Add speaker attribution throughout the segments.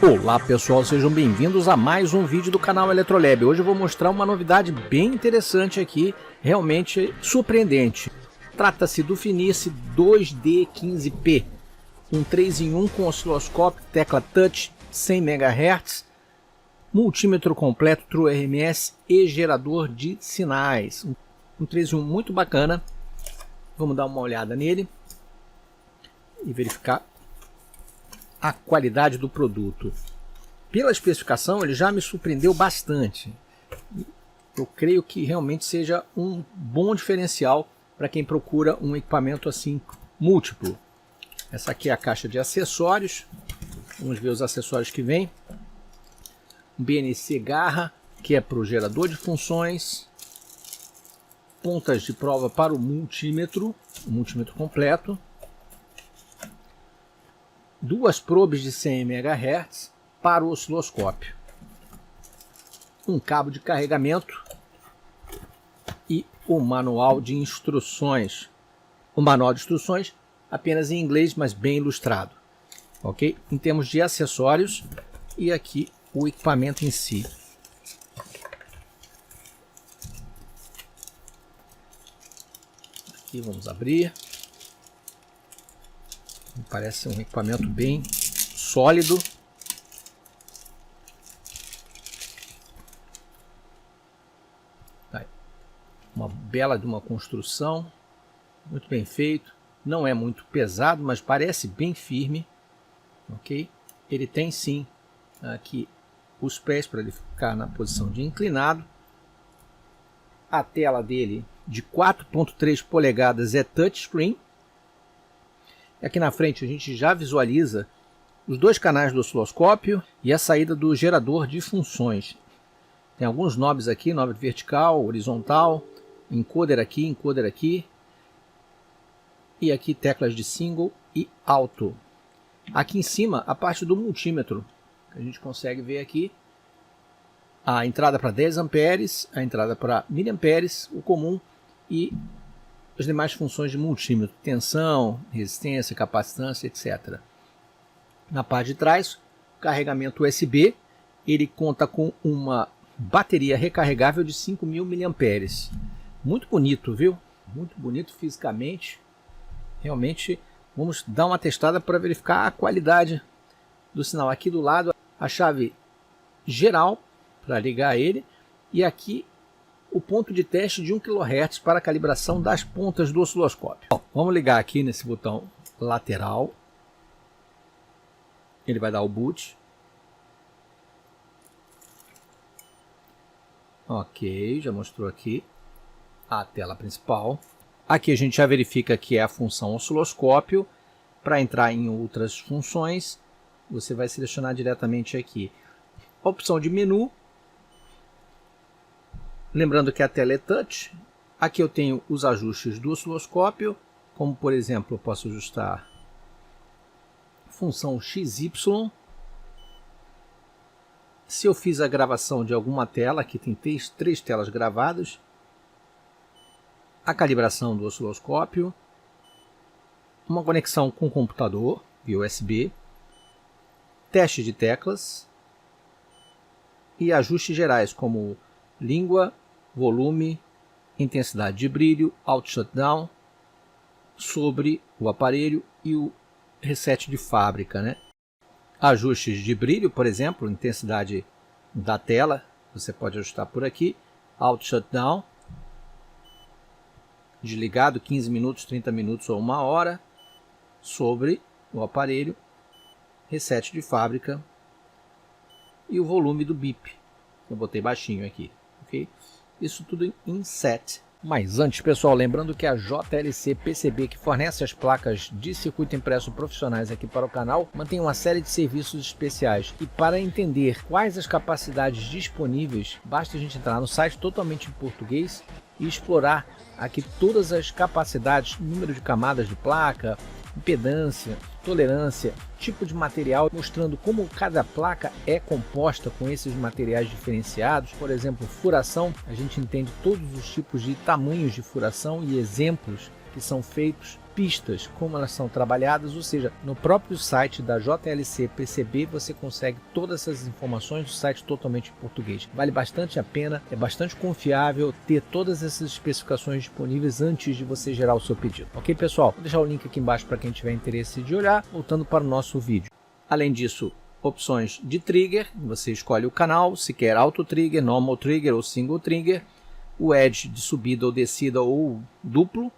Speaker 1: Olá pessoal, sejam bem-vindos a mais um vídeo do canal Eletrolab. Hoje eu vou mostrar uma novidade bem interessante aqui, realmente surpreendente. Trata-se do Finice 2D15P, um 3 em 1 com osciloscópio, tecla touch, 100 MHz, multímetro completo, True RMS e gerador de sinais. Um 3 em 1 muito bacana. Vamos dar uma olhada nele e verificar a qualidade do produto. Pela especificação, ele já me surpreendeu bastante. Eu creio que realmente seja um bom diferencial para quem procura um equipamento assim múltiplo. Essa aqui é a caixa de acessórios. Vamos ver os acessórios que vem. Um BNC Garra, que é para o gerador de funções. Pontas de prova para o multímetro completo. Duas probes de 100 MHz para o osciloscópio. Um cabo de carregamento e o manual de instruções. O manual de instruções apenas em inglês, mas bem ilustrado. Ok? Em termos de acessórios e aqui o equipamento em si. Aqui vamos abrir. Parece um equipamento bem sólido. Uma bela de uma construção, muito bem feito. Não é muito pesado, mas parece bem firme. Ok? Ele tem sim aqui os pés para ele ficar na posição de inclinado. A tela dele de 4.3 polegadas é touchscreen. Aqui na frente a gente já visualiza os dois canais do osciloscópio e a saída do gerador de funções. Tem alguns knobs aqui, knob vertical, horizontal, encoder aqui. E aqui teclas de single e auto. Aqui em cima a parte do multímetro, que a gente consegue ver aqui. A entrada para 10 amperes, a entrada para miliamperes, o comum e as demais funções de multímetro, tensão, resistência, capacitância, etc. Na parte de trás, carregamento USB, ele conta com uma bateria recarregável de 5.000 mAh. Muito bonito, viu? Muito bonito fisicamente. Realmente, vamos dar uma testada para verificar a qualidade do sinal. Aqui do lado, a chave geral para ligar ele e aqui o ponto de teste de 1 kHz para a calibração das pontas do osciloscópio. Bom, vamos ligar aqui nesse botão lateral. Ele vai dar o boot. Ok, já mostrou aqui a tela principal. Aqui a gente já verifica que é a função osciloscópio. Para entrar em outras funções, você vai selecionar diretamente aqui a opção de menu. Lembrando que a tela é touch. Aqui eu tenho os ajustes do osciloscópio, como por exemplo, eu posso ajustar função XY. Se eu fiz a gravação de alguma tela, aqui tem três telas gravadas. A calibração do osciloscópio. Uma conexão com o computador via USB. Teste de teclas. E ajustes gerais como língua, volume, intensidade de brilho, auto shutdown sobre o aparelho e o reset de fábrica, né? Ajustes de brilho, por exemplo, intensidade da tela, você pode ajustar por aqui, auto shutdown, desligado 15 minutos, 30 minutos ou 1 hora, sobre o aparelho, reset de fábrica e o volume do bip, eu botei baixinho aqui. Okay? Isso tudo em set. Mas antes, pessoal, lembrando que a JLC PCB, que fornece as placas de circuito impresso profissionais aqui para o canal, mantém uma série de serviços especiais. E para entender quais as capacidades disponíveis, basta a gente entrar no site totalmente em português e explorar aqui todas as capacidades, número de camadas de placa, impedância, tolerância, tipo de material, mostrando como cada placa é composta com esses materiais diferenciados. Por exemplo, furação, a gente entende todos os tipos de tamanhos de furação e exemplos que são feitos pistas, como elas são trabalhadas, ou seja, no próprio site da JLC PCB você consegue todas essas informações do site totalmente em português. Vale bastante a pena, é bastante confiável ter todas essas especificações disponíveis antes de você gerar o seu pedido. Ok, pessoal? Vou deixar o link aqui embaixo para quem tiver interesse de olhar, voltando para o nosso vídeo. Além disso, opções de trigger, você escolhe o canal, se quer auto trigger, normal trigger ou single trigger, o edge de subida ou descida ou duplo,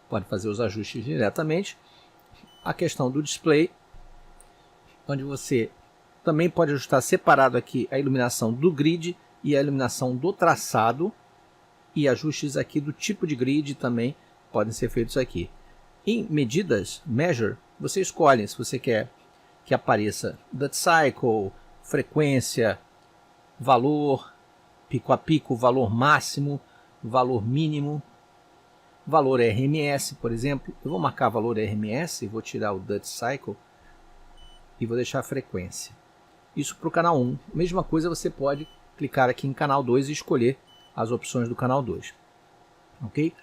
Speaker 1: pode fazer os ajustes diretamente. A questão do display, onde você também pode ajustar separado aqui a iluminação do grid e a iluminação do traçado, e ajustes aqui do tipo de grid também podem ser feitos aqui. Em medidas, measure, você escolhe se você quer que apareça duty cycle, frequência, valor, pico a pico, valor máximo, valor mínimo, valor RMS, por exemplo. Eu vou marcar valor RMS, vou tirar o duty cycle e vou deixar a frequência. Isso para o canal 1. Mesma coisa, você pode clicar aqui em canal 2 e escolher as opções do canal 2. Ok?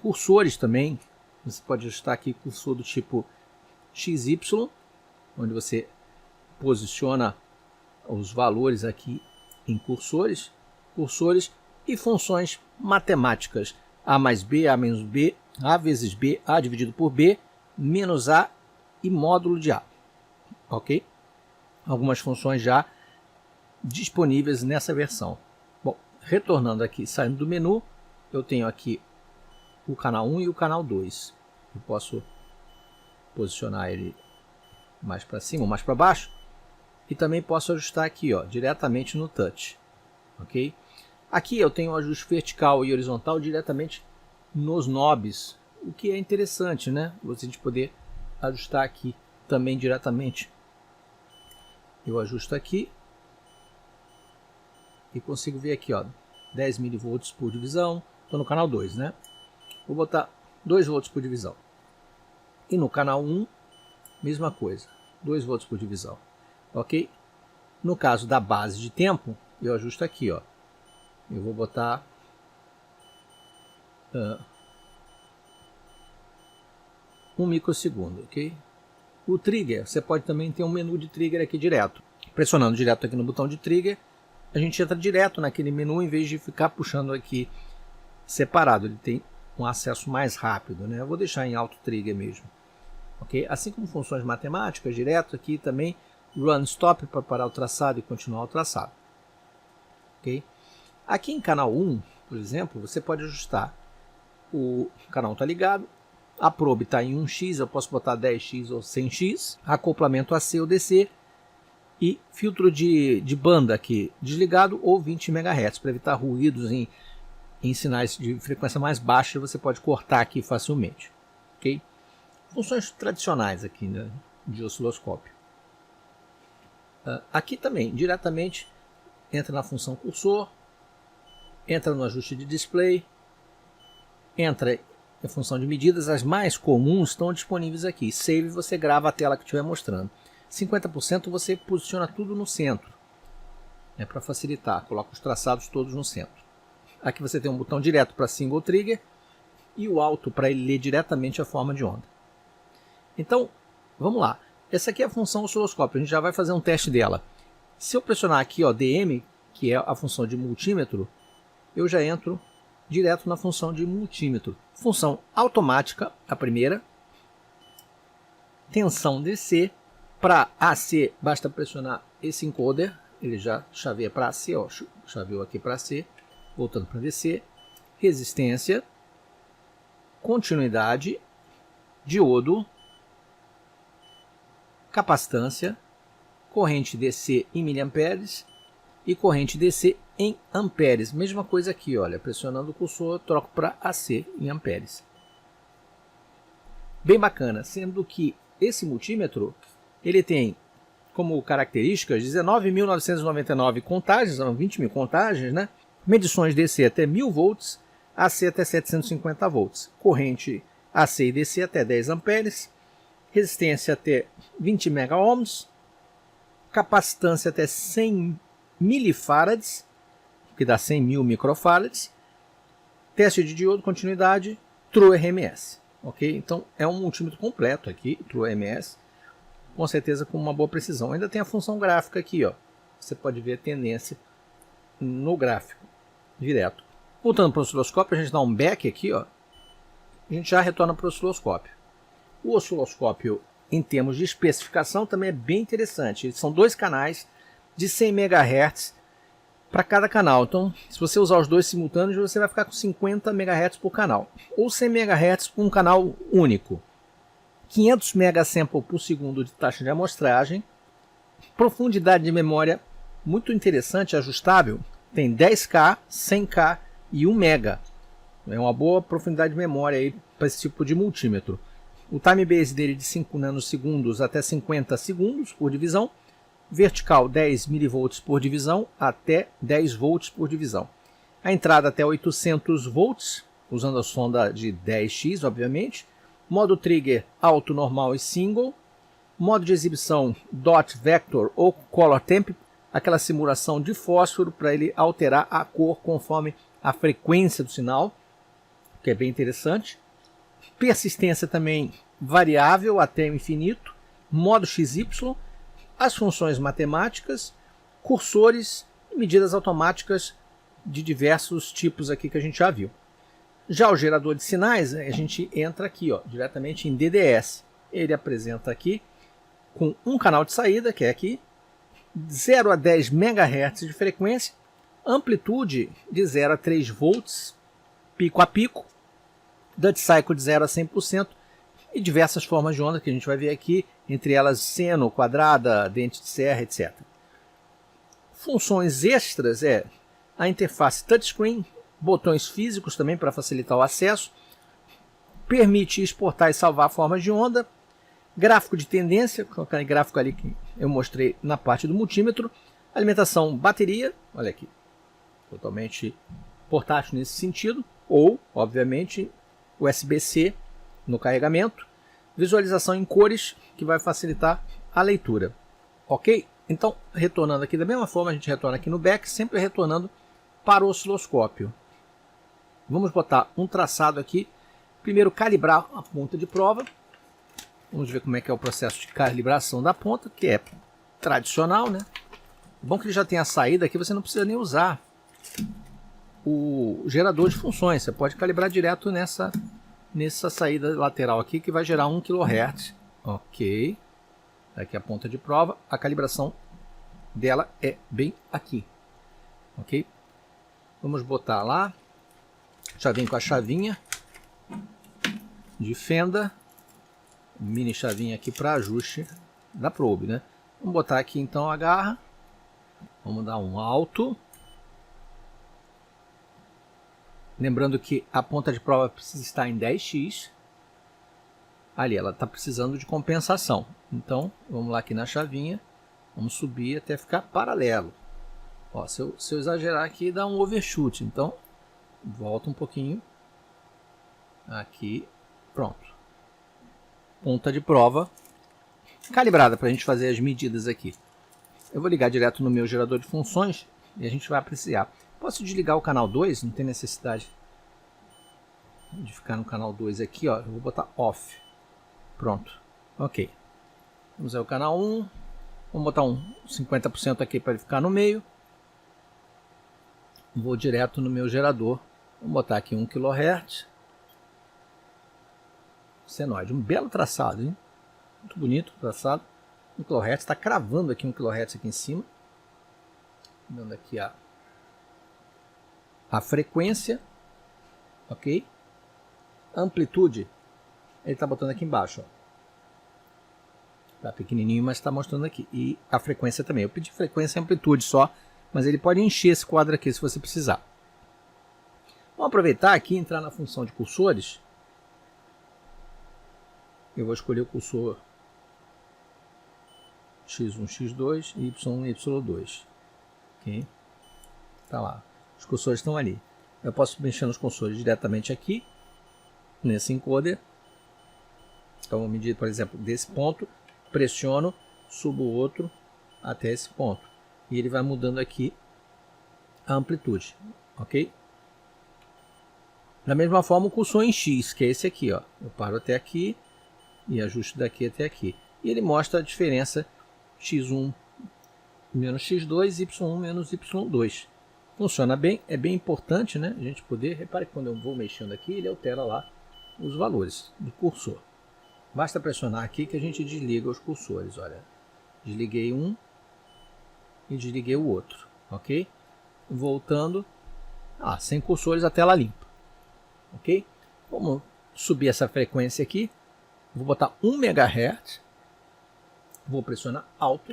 Speaker 1: Cursores também, você pode ajustar aqui cursor do tipo XY, onde você posiciona os valores aqui em cursores e funções matemáticas. A mais B, A menos B, A vezes B, A dividido por B, menos A e módulo de A. Ok? Algumas funções já disponíveis nessa versão. Bom, retornando aqui, saindo do menu, eu tenho aqui o canal 1 e o canal 2. Eu posso posicionar ele mais para cima ou mais para baixo. E também posso ajustar aqui, ó, diretamente no touch. Ok? Aqui eu tenho o ajuste vertical e horizontal diretamente nos knobs, o que é interessante, né? Você de poder ajustar aqui também diretamente. Eu ajusto aqui e consigo ver aqui, ó, 10 mV por divisão. Estou no canal 2, né? Vou botar 2 volts por divisão. E no canal 1, mesma coisa, 2 volts por divisão. Ok? No caso da base de tempo, eu ajusto aqui, ó. Eu vou botar 1 microsegundo, ok? O trigger, você pode também ter um menu de trigger aqui direto. Pressionando direto aqui no botão de trigger, a gente entra direto naquele menu em vez de ficar puxando aqui separado. Ele tem um acesso mais rápido, né? Eu vou deixar em auto trigger mesmo. Ok? Assim como funções matemáticas, direto aqui também run stop para parar o traçado e continuar o traçado. Ok? Aqui em canal 1, por exemplo, você pode ajustar. O canal está ligado, a probe está em 1x, eu posso botar 10x ou 100x, acoplamento AC ou DC e filtro de banda aqui desligado ou 20 MHz para evitar ruídos em sinais de frequência mais baixa. Você pode cortar aqui facilmente. Ok? Funções tradicionais aqui, né, de osciloscópio. Aqui também, diretamente, entra na função cursor, entra no ajuste de display, entra em função de medidas. As mais comuns estão disponíveis aqui. Save, você grava a tela que estiver mostrando. 50% você posiciona tudo no centro. É para facilitar, coloca os traçados todos no centro. Aqui você tem um botão direto para single trigger e o alto para ele ler diretamente a forma de onda. Então, vamos lá. Essa aqui é a função osciloscópio, a gente já vai fazer um teste dela. Se eu pressionar aqui, ó, DM, que é a função de multímetro, eu já entro direto na função de multímetro. Função automática, a primeira. Tensão DC. Para AC, basta pressionar esse encoder, ele já chaveia para AC, ó, chaveou aqui para AC, voltando para DC. Resistência, continuidade, diodo, capacitância, corrente DC em miliamperes e corrente DC em amperes. Mesma coisa aqui, olha, pressionando o cursor, eu troco para AC em amperes. Bem bacana, sendo que esse multímetro, ele tem como características 19.999 contagens, são 20 mil contagens, né? Medições DC até 1000 volts, AC até 750 volts, corrente AC e DC até 10 amperes, resistência até 20 megaohms, capacitância até 100 milifarads, que dá 100.000 microfarads, teste de diodo, continuidade, True RMS. ok? Então é um multímetro completo aqui para o EMS, com certeza com uma boa precisão. Ainda tem a função gráfica aqui, ó. Você pode ver a tendência no gráfico direto. Voltando para o osciloscópio, a gente dá um back aqui, ó. A gente já retorna para o osciloscópio. O osciloscópio, em termos de especificação, também é bem interessante. São 2 canais de 100 MHz para cada canal. Então, se você usar os 2 simultâneos, você vai ficar com 50 MHz por canal. Ou 100 MHz por um canal único. 500 megasample por segundo de taxa de amostragem. Profundidade de memória muito interessante, ajustável. Tem 10K, 100K e 1 mega. É uma boa profundidade de memória aí para esse tipo de multímetro. O time base dele é de 5 nanosegundos até 50 segundos por divisão. Vertical 10 mV por divisão até 10 volts por divisão. A entrada até 800 volts, usando a sonda de 10x, obviamente. Modo trigger alto, normal e single. Modo de exibição dot vector ou color temp, aquela simulação de fósforo para ele alterar a cor conforme a frequência do sinal, que é bem interessante. Persistência também variável até o infinito. Modo XY. As funções matemáticas, cursores e medidas automáticas de diversos tipos aqui que a gente já viu. Já o gerador de sinais, a gente entra aqui, ó, diretamente em DDS. Ele apresenta aqui com um canal de saída, que é aqui, 0 a 10 MHz de frequência, amplitude de 0 a 3 volts, pico a pico, duty cycle de 0 a 100%, e diversas formas de onda que a gente vai ver aqui, entre elas seno, quadrada, dente de serra, etc. Funções extras é a interface touchscreen, botões físicos também para facilitar o acesso, permite exportar e salvar formas de onda, gráfico de tendência, aquele gráfico ali que eu mostrei na parte do multímetro, alimentação bateria, olha aqui, totalmente portátil nesse sentido, ou, obviamente, USB-C no carregamento, visualização em cores, que vai facilitar a leitura. Ok? Então, retornando aqui da mesma forma, a gente retorna aqui no back, sempre retornando para o osciloscópio. Vamos botar um traçado aqui. Primeiro, calibrar a ponta de prova. Vamos ver como é que é o processo de calibração da ponta, que é tradicional, né? Bom que ele já tem a saída aqui, você não precisa nem usar o gerador de funções. Você pode calibrar direto nessa saída lateral aqui, que vai gerar 1 kHz. Ok. Aqui a ponta de prova. A calibração dela é bem aqui. Ok. Vamos botar lá. Já vem com a chavinha de fenda. Mini chavinha aqui para ajuste da probe, né? Vamos botar aqui então a garra. Vamos dar um alto. Lembrando que a ponta de prova precisa estar em 10x. Ali, ela está precisando de compensação. Então, vamos lá aqui na chavinha. Vamos subir até ficar paralelo. Ó, se eu exagerar aqui, dá um overshoot. Então, volta um pouquinho. Aqui, pronto. Ponta de prova calibrada para a gente fazer as medidas aqui. Eu vou ligar direto no meu gerador de funções e a gente vai apreciar. Posso desligar o canal 2, não tem necessidade de ficar no canal 2 aqui, ó. Eu vou botar off. Pronto. Ok. Vamos ao canal 1. Vamos botar um 50% aqui para ele ficar no meio. Vou direto no meu gerador. Vamos botar aqui 1 kHz. Senoide. Um belo traçado, hein? Muito bonito o traçado. 1 kHz. Está cravando aqui 1 kHz aqui em cima. Dando aqui a frequência, ok? A amplitude, ele está botando aqui embaixo, está pequenininho, mas está mostrando aqui. E a frequência também. Eu pedi frequência e amplitude só, mas ele pode encher esse quadro aqui se você precisar. Vamos aproveitar aqui e entrar na função de cursores. Eu vou escolher o cursor X1, X2, Y1, Y2. Ok? Tá lá. Os cursores estão ali. Eu posso mexer nos cursores diretamente aqui, nesse encoder. Então, vou medir, por exemplo, desse ponto, pressiono, subo o outro até esse ponto. E ele vai mudando aqui a amplitude. Ok? Da mesma forma o cursor em X, que é esse aqui, ó. Eu paro até aqui e ajusto daqui até aqui. E ele mostra a diferença x1 menos x2, y1 menos y2. Funciona bem, é bem importante, né? A gente poder, repare que quando eu vou mexendo aqui, ele altera lá os valores do cursor. Basta pressionar aqui que a gente desliga os cursores, olha. Desliguei um e desliguei o outro, ok? Voltando, sem cursores a tela limpa, ok? Vamos subir essa frequência aqui, vou botar 1 MHz, vou pressionar Alt,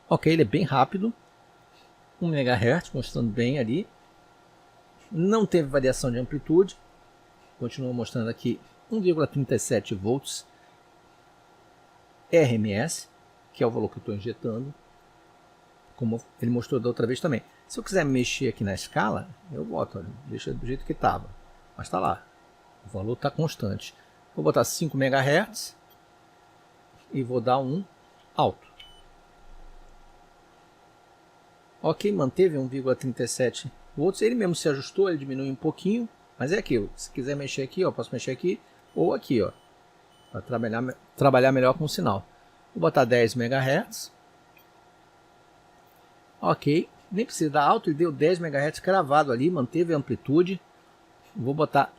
Speaker 1: ok, ele é bem rápido, 1 MHz, mostrando bem ali, não teve variação de amplitude, continua mostrando aqui 1,37 volts RMS, que é o valor que eu estou injetando, como ele mostrou da outra vez também. Se eu quiser mexer aqui na escala, eu boto, olha, deixa do jeito que estava, mas está lá, o valor está constante. Vou botar 5 MHz e vou dar um alto. Ok, manteve 1,37 volts, ele mesmo se ajustou, ele diminui um pouquinho, mas é aquilo, se quiser mexer aqui, ó, posso mexer aqui ou aqui, ó, para trabalhar melhor com o sinal. Vou botar 10 MHz. Ok, nem precisa dar alto, ele deu 10 MHz cravado ali, manteve a amplitude. Vou botar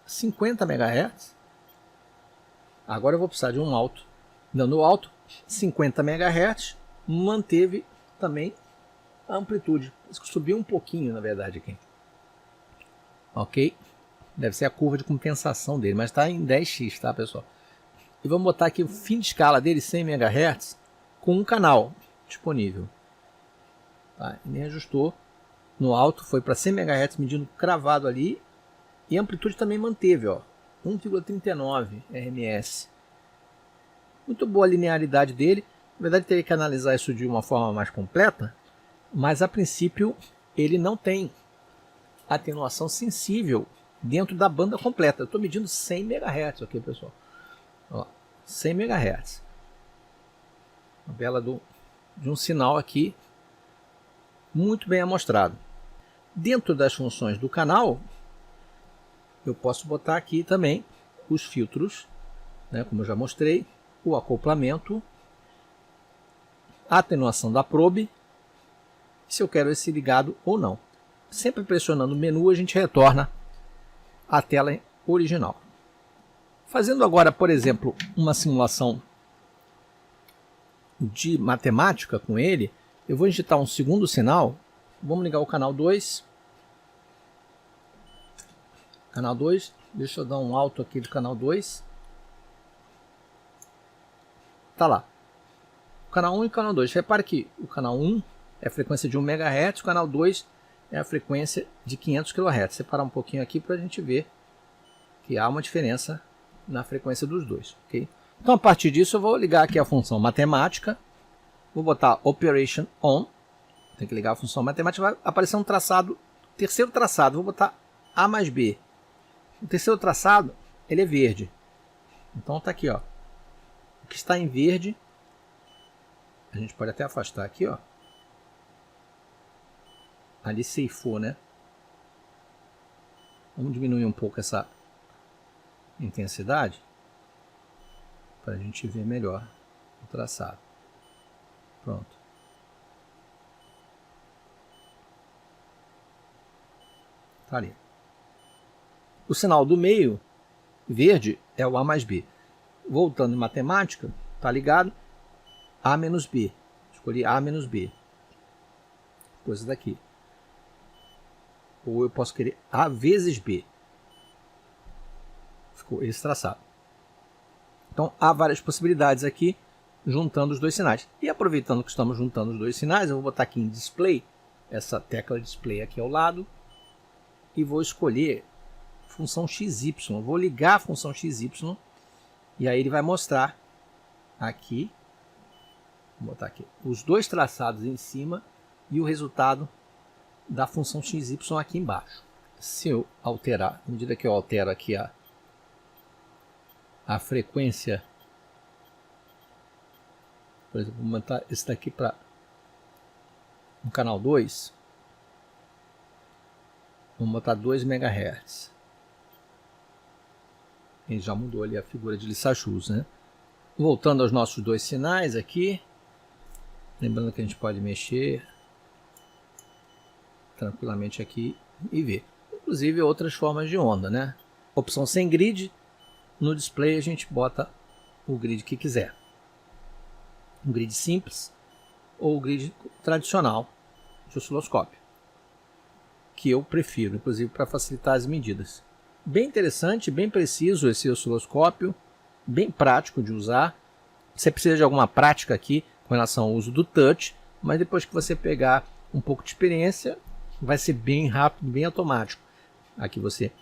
Speaker 1: 50 MHz. Agora eu vou precisar de um alto. Dando alto, 50 MHz, manteve também a amplitude. Subiu um pouquinho, na verdade, aqui. Ok, deve ser a curva de compensação dele, mas está em 10x, tá, pessoal? E vamos botar aqui o fim de escala dele, 100 MHz, com um canal disponível. Tá? Ele ajustou no alto, foi para 100 MHz, medindo cravado ali. E a amplitude também manteve, 1,39 RMS. Muito boa a linearidade dele. Na verdade, teria que analisar isso de uma forma mais completa, mas a princípio ele não tem atenuação sensível dentro da banda completa. Eu estou medindo 100 MHz, ok, pessoal? 100 MHz. Uma bela de um sinal aqui muito bem amostrado. Dentro das funções do canal, eu posso botar aqui também os filtros, né, como eu já mostrei, o acoplamento, a atenuação da probe, se eu quero esse ligado ou não. Sempre pressionando o menu, a gente retorna à tela original. Fazendo agora, por exemplo, uma simulação de matemática com ele, eu vou digitar um segundo sinal. Vamos ligar o canal 2. Canal 2, deixa eu dar um alto aqui do canal 2. Tá lá. O canal 1 e o canal 2. Repare que o canal 1 é a frequência de 1 MHz, o canal 2 é a frequência de 500 kHz. Separar um pouquinho aqui para a gente ver que há uma diferença na frequência dos dois. Okay? Então, a partir disso, eu vou ligar aqui a função matemática. Vou botar Operation On. Tem que ligar a função matemática. Vai aparecer um traçado, terceiro traçado. Vou botar A mais B. O terceiro traçado, ele é verde. Então tá aqui, ó. O que está em verde, a gente pode até afastar aqui, ó. Ali ceifou, né? Vamos diminuir um pouco essa intensidade para a gente ver melhor o traçado. Pronto. Tá ali. O sinal do meio, verde, é o A mais B. Voltando em matemática, tá ligado? A menos B. Escolhi A menos B. Coisa daqui. Ou eu posso querer A vezes B. Ficou esse traçado. Então, há várias possibilidades aqui, juntando os dois sinais. E aproveitando que estamos juntando os dois sinais, eu vou botar aqui em Display, essa tecla Display aqui ao lado, e vou escolher função XY. Eu vou ligar a função XY, e aí ele vai mostrar aqui, vou botar aqui, os dois traçados em cima e o resultado da função XY aqui embaixo. Se eu alterar, à medida que eu altero aqui a frequência, por exemplo, vou montar esse daqui para um canal 2, Vamos botar 2 MHz. Ele já mudou ali a figura de Lissajous, né? Voltando aos nossos dois sinais aqui. Lembrando que a gente pode mexer tranquilamente aqui e ver. Inclusive outras formas de onda, né? Opção sem grid. No display a gente bota o grid que quiser. Um grid simples ou o grid tradicional de osciloscópio, que eu prefiro, inclusive para facilitar as medidas. Bem interessante, bem preciso esse osciloscópio, bem prático de usar. Você precisa de alguma prática aqui com relação ao uso do touch, mas depois que você pegar um pouco de experiência, vai ser bem rápido, bem automático. Aqui você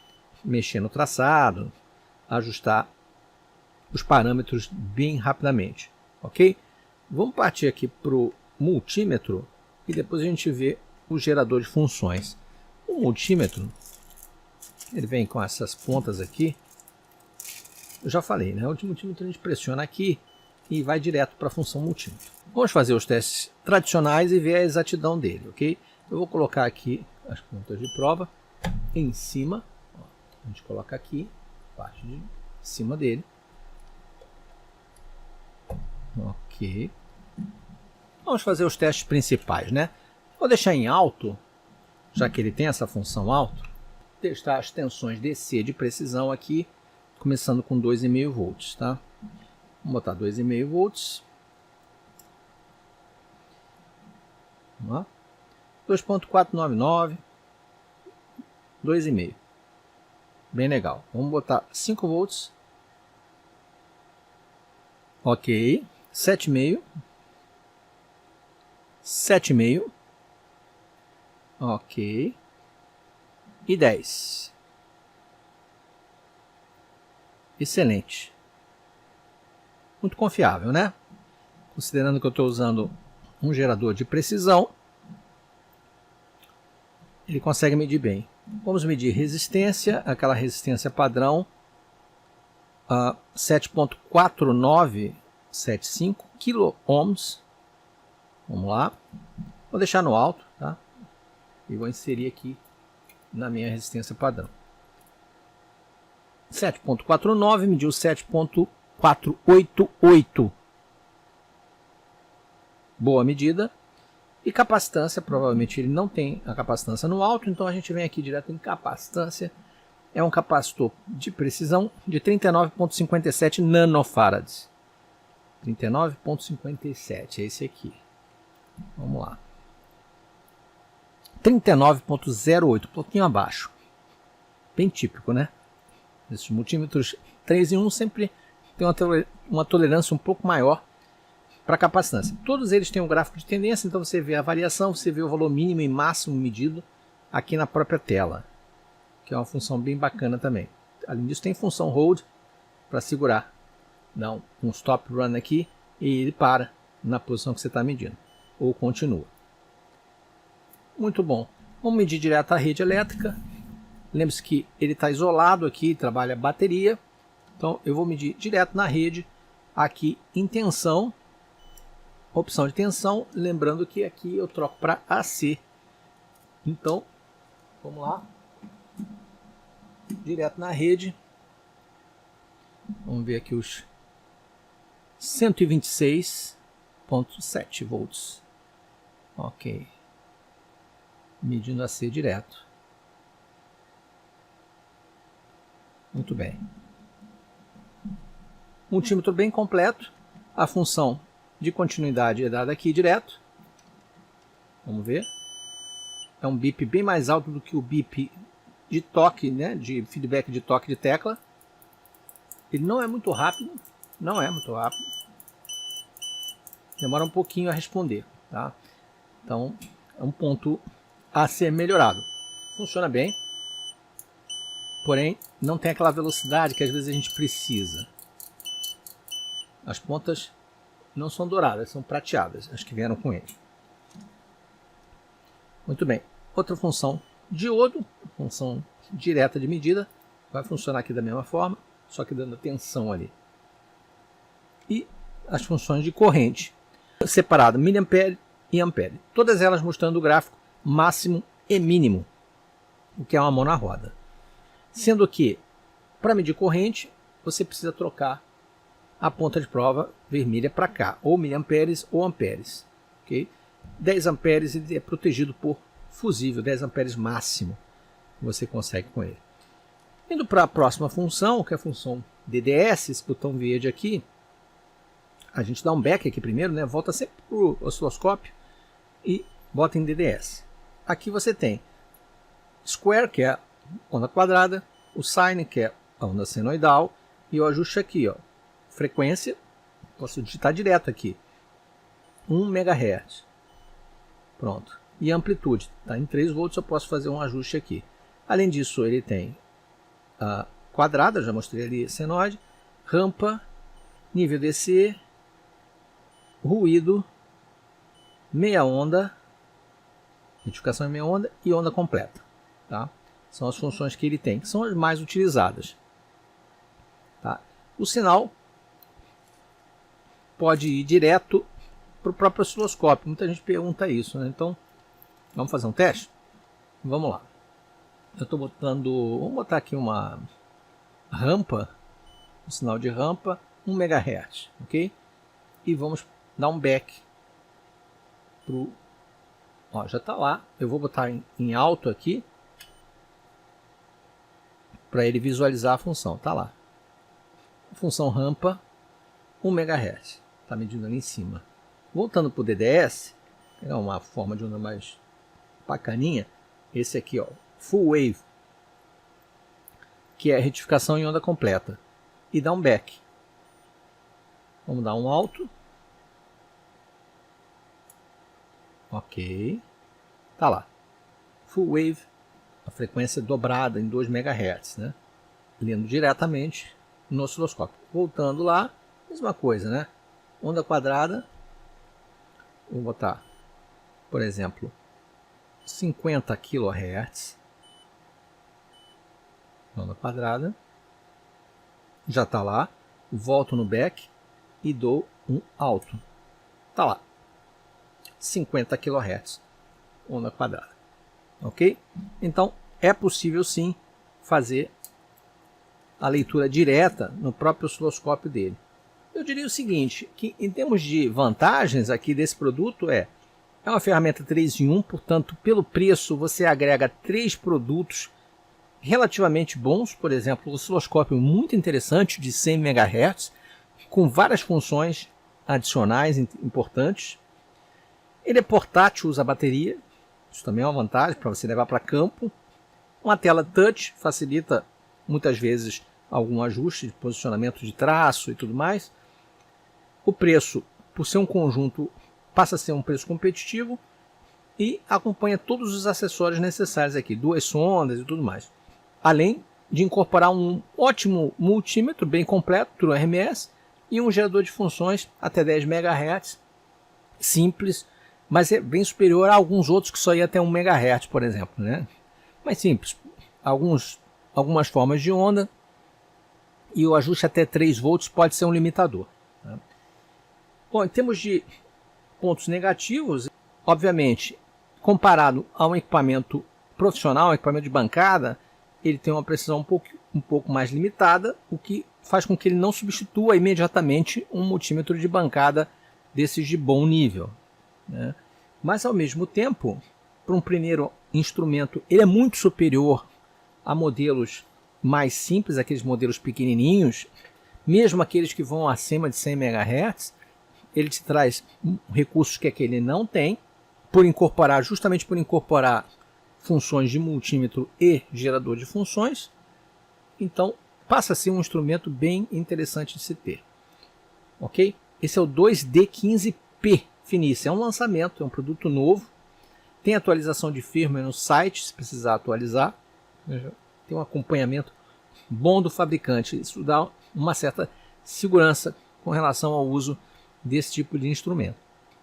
Speaker 1: mexer no traçado, ajustar os parâmetros bem rapidamente, ok? Vamos partir aqui para o multímetro e depois a gente vê o gerador de funções. O multímetro, ele vem com essas pontas aqui. Eu já falei, né? O multímetro a gente pressiona aqui e vai direto para a função multímetro. Vamos fazer os testes tradicionais e ver a exatidão dele, ok? Eu vou colocar aqui as pontas de prova em cima. Ó, a gente coloca aqui, parte de cima dele. Ok. Vamos fazer os testes principais, né? Vou deixar em alto, já que ele tem essa função alto. Testar as tensões DC de precisão aqui, começando com 2,5 volts, tá? Vamos botar 2,5 volts. Vamos lá. 2.499, 2,5. Bem legal. Vamos botar 5 volts. Ok. 7,5. 7,5. Ok. E 10. Excelente. Muito confiável, né? Considerando que eu estou usando um gerador de precisão, ele consegue medir bem. Vamos medir resistência, aquela resistência padrão, 7.4975 kΩ. Vamos lá. Vou deixar no alto, tá? E vou inserir aqui na minha resistência padrão. 7.49 mediu 7.488. Boa medida. E capacitância, provavelmente ele não tem a capacitância no alto, então a gente vem aqui direto em capacitância. É um capacitor de precisão de 39.57 nanofarads. 39.57, é esse aqui. Vamos lá. 39.08, um pouquinho abaixo. Bem típico, né? Esses multímetros 3 em 1 sempre tem uma tolerância um pouco maior para capacitância. Todos eles têm um gráfico de tendência, então você vê a variação, você vê o valor mínimo e máximo medido aqui na própria tela, que é uma função bem bacana também. Além disso, tem função hold para segurar. Dá um stop run aqui e ele para na posição que você está medindo, ou continua. Muito bom. Vamos medir direto a rede elétrica. Lembre-se que ele está isolado aqui, trabalha bateria. Então eu vou medir direto na rede, aqui em tensão. Opção de tensão, lembrando que aqui eu troco para AC. Então, vamos lá. Direto na rede. Vamos ver aqui os 126.7 volts. Ok. Medindo AC direto. Muito bem. Multímetro bem completo. A função de continuidade é dada aqui direto. Vamos ver. É um bip bem mais alto do que o bip de toque, né? De feedback de toque de tecla. Ele não é muito rápido. Não é muito rápido. Demora um pouquinho a responder, tá? Então, é um ponto a ser melhorado. Funciona bem. Porém, não tem aquela velocidade que às vezes a gente precisa. As pontas não são douradas, são prateadas, as que vieram com ele. Muito bem. Outra função, diodo, função direta de medida, vai funcionar aqui da mesma forma, só que dando tensão ali. E as funções de corrente, separada miliampere e ampere. Todas elas mostrando o gráfico máximo e mínimo. o que é uma mão na roda. Sendo que, para medir corrente, você precisa trocar a ponta de prova vermelha para cá, ou miliamperes ou amperes. Okay? 10 amperes ele é protegido por fusível, 10 amperes máximo você consegue com ele. Indo para a próxima função, que é a função DDS, esse botão verde aqui, a gente dá um back aqui primeiro, né? Volta sempre para o osciloscópio e bota em DDS. Aqui você tem Square, que é a onda quadrada, o Sine, que é a onda senoidal, e o ajuste aqui, ó, frequência, posso digitar direto aqui, 1 MHz. Pronto. E amplitude, tá? Em 3 volts eu posso fazer um ajuste aqui. Além disso, ele tem a quadrada, já mostrei ali senoide, rampa, nível DC, ruído, meia onda, retificação em meia onda e onda completa. Tá? São as funções que ele tem, que são as mais utilizadas. Tá? O sinal pode ir direto para o próprio osciloscópio. Muita gente pergunta isso, né? Então, vamos fazer um teste? Vamos lá. Eu estou botando, vamos botar aqui uma rampa, um sinal de rampa, 1 MHz, ok? E vamos dar um back pro, ó, já está lá. Eu vou botar em alto aqui para ele visualizar a função. Está lá. Função rampa 1 MHz. Está medindo ali em cima. Voltando para o DDS, pegar uma forma de onda mais bacaninha. Esse aqui, ó, Full Wave, que é retificação em onda completa. E dá um back. Vamos dar um alto. Ok. Tá lá. Full Wave, a frequência dobrada em 2 MHz, né? Lendo diretamente no osciloscópio. Voltando lá, mesma coisa, né? Onda quadrada. Vou botar, por exemplo, 50 kHz. Onda quadrada. Já está lá. Volto no back e dou um alto. Está lá. 50 kHz. Onda quadrada. Ok? Então, é possível sim fazer a leitura direta no próprio osciloscópio dele. Eu diria o seguinte, que em termos de vantagens aqui desse produto é uma ferramenta 3 em 1, portanto, pelo preço você agrega 3 produtos relativamente bons, por exemplo, um osciloscópio muito interessante de 100 MHz, com várias funções adicionais importantes. Ele é portátil, usa bateria, isso também é uma vantagem para você levar para campo. Uma tela touch facilita muitas vezes algum ajuste de posicionamento de traço e tudo mais. O preço, por ser um conjunto, passa a ser um preço competitivo e acompanha todos os acessórios necessários aqui, 2 sondas e tudo mais. Além de incorporar um ótimo multímetro bem completo, True RMS, e um gerador de funções até 10 MHz, simples, mas é bem superior a alguns outros que só ia até 1 MHz, por exemplo, né? Mais simples, algumas formas de onda, e o ajuste até 3 volts pode ser um limitador. Tá? Bom, em termos de pontos negativos, obviamente, comparado a um equipamento profissional, um equipamento de bancada, ele tem uma precisão um pouco mais limitada, o que faz com que ele não substitua imediatamente um multímetro de bancada desses de bom nível. Né? Mas, ao mesmo tempo, para um primeiro instrumento, ele é muito superior a modelos mais simples, aqueles modelos pequenininhos, mesmo aqueles que vão acima de 100 MHz, ele te traz recursos que aquele não tem, justamente por incorporar funções de multímetro e gerador de funções. Então, passa a ser um instrumento bem interessante de se ter. Ok? Esse é o 2D15P Finis, é um lançamento, é um produto novo, tem atualização de firmware no site, se precisar atualizar, tem um acompanhamento bom do fabricante, isso dá uma certa segurança com relação ao uso desse tipo de instrumento.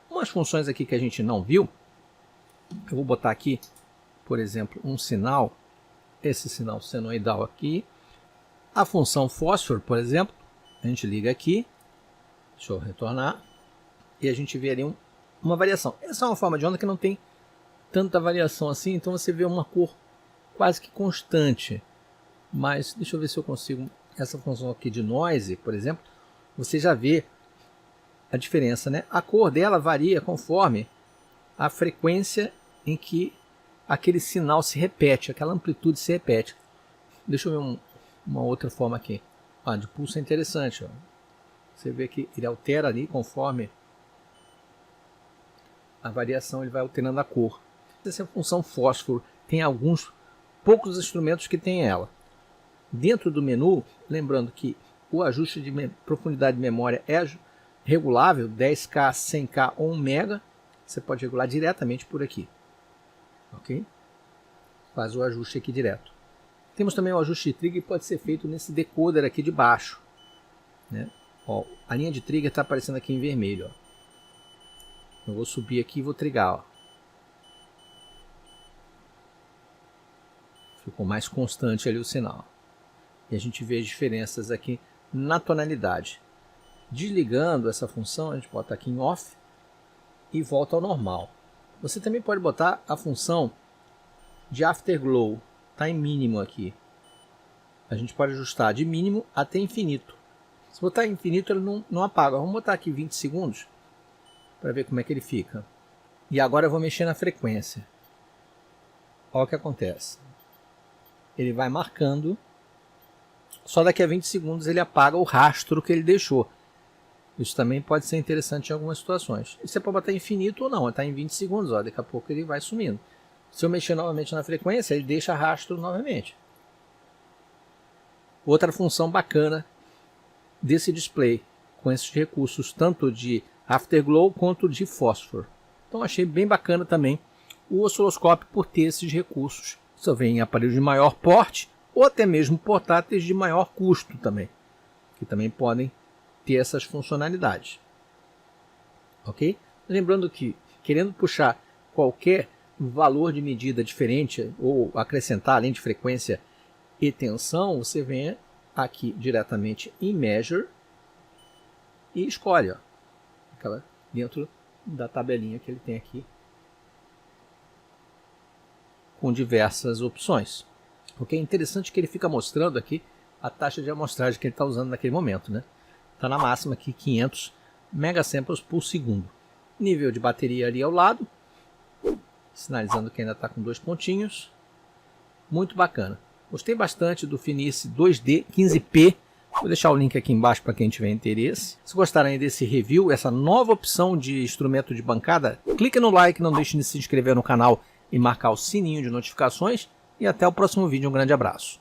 Speaker 1: Umas funções aqui que a gente não viu, eu vou botar aqui, por exemplo, um sinal, esse sinal senoidal aqui, a função fósforo, por exemplo, a gente liga aqui, deixa eu retornar, e a gente vê ali uma variação. Essa é uma forma de onda que não tem tanta variação assim, então você vê uma cor quase que constante. Mas deixa eu ver se eu consigo. Essa função aqui de noise, por exemplo, você já vê a diferença, né? A cor dela varia conforme a frequência em que aquele sinal se repete, aquela amplitude se repete. Deixa eu ver uma outra forma aqui. De pulso é interessante. Ó. Você vê que ele altera ali conforme a variação, ele vai alterando a cor. Essa é a função fósforo. Tem alguns poucos instrumentos que tem ela. Dentro do menu, lembrando que o ajuste de profundidade de memória é regulável, 10K, 100K ou 1 MB. Você pode regular diretamente por aqui. Ok? Faz o ajuste aqui direto. Temos também o ajuste de trigger que pode ser feito nesse decoder aqui de baixo. Né? Ó, a linha de trigger está aparecendo aqui em vermelho. Ó. Eu vou subir aqui e vou trigar. Ó. Ficou mais constante ali o sinal. E a gente vê as diferenças aqui na tonalidade. Desligando essa função, a gente bota aqui em off e volta ao normal. Você também pode botar a função de afterglow. Está em mínimo aqui. A gente pode ajustar de mínimo até infinito. Se botar infinito, ele não apaga. Vamos botar aqui 20 segundos para ver como é que ele fica. E agora eu vou mexer na frequência. Olha o que acontece. Ele vai marcando. Só daqui a 20 segundos ele apaga o rastro que ele deixou. Isso também pode ser interessante em algumas situações. E você pode botar infinito ou não. Está em 20 segundos. Ó, daqui a pouco ele vai sumindo. Se eu mexer novamente na frequência, ele deixa rastro novamente. Outra função bacana desse display, com esses recursos, tanto de afterglow quanto de fósforo. Então achei bem bacana também o osciloscópio por ter esses recursos. Só vem em aparelhos de maior porte ou até mesmo portáteis de maior custo também, que também podem ter essas funcionalidades. Ok? Lembrando que, querendo puxar qualquer valor de medida diferente ou acrescentar além de frequência e tensão, você vem aqui diretamente em Measure e escolhe, ó, aquela dentro da tabelinha que ele tem aqui com diversas opções. O que é interessante é que ele fica mostrando aqui a taxa de amostragem que ele está usando naquele momento, né? Está na máxima aqui 500 megasamples por segundo. Nível de bateria ali ao lado, sinalizando que ainda está com 2 pontinhos. Muito bacana. Gostei bastante do Finis 2D 15P. Vou deixar o link aqui embaixo para quem tiver interesse. Se gostarem desse review, essa nova opção de instrumento de bancada, clique no like, não deixe de se inscrever no canal e marcar o sininho de notificações. E até o próximo vídeo. Um grande abraço.